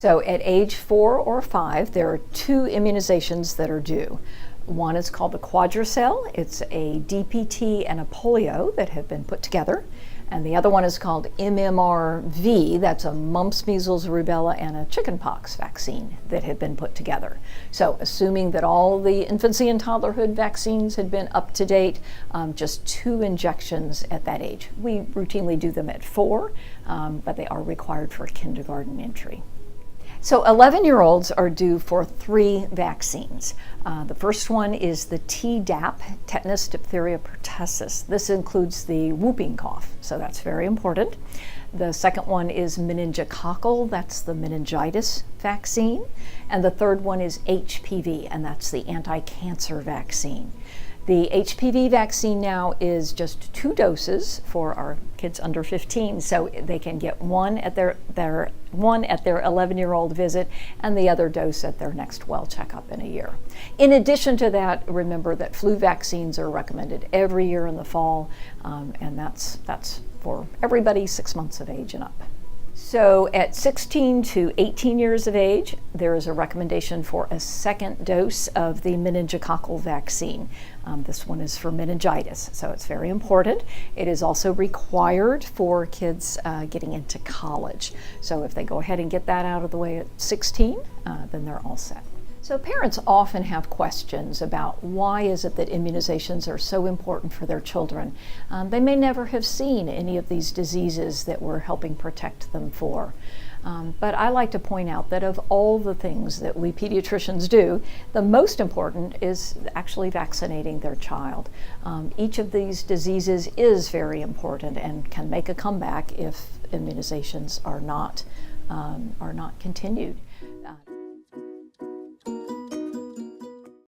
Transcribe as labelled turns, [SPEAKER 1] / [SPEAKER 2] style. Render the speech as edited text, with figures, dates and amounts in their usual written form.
[SPEAKER 1] So at age 4 or 5, there are 2 immunizations that are due. One is called the quadricell. It's a DPT and a polio that have been put together. And the other one is called MMRV. That's a mumps, measles, rubella, and a chickenpox vaccine that had been put together. So assuming that all the infancy and toddlerhood vaccines had been up to date, just 2 injections at that age. We routinely do them at 4, but they are required for kindergarten entry. So 11-year-olds are due for 3 vaccines. The first one is the Tdap, tetanus, diphtheria, pertussis. This includes the whooping cough, so that's very important. The second one is meningococcal, that's the meningitis vaccine. And the third one is HPV, and that's the anti-cancer vaccine. The HPV vaccine now is just 2 doses for our kids under 15, so they can get one at their 11-year-old visit and the other dose at their next well checkup in a year. In addition to that, remember that flu vaccines are recommended every year in the fall, and that's for everybody 6 months of age and up. So at 16 to 18 years of age, there is a recommendation for a second dose of the meningococcal vaccine. This one is for meningitis, so it's very important. It is also required for kids getting into college. So if they go ahead and get that out of the way at 16, then they're all set. So parents often have questions about why is it that immunizations are so important for their children. They may never have seen any of these diseases that we're helping protect them for. But I like to point out that of all the things that we pediatricians do, the most important is actually vaccinating their child. Each of these diseases is very important and can make a comeback if immunizations are not continued.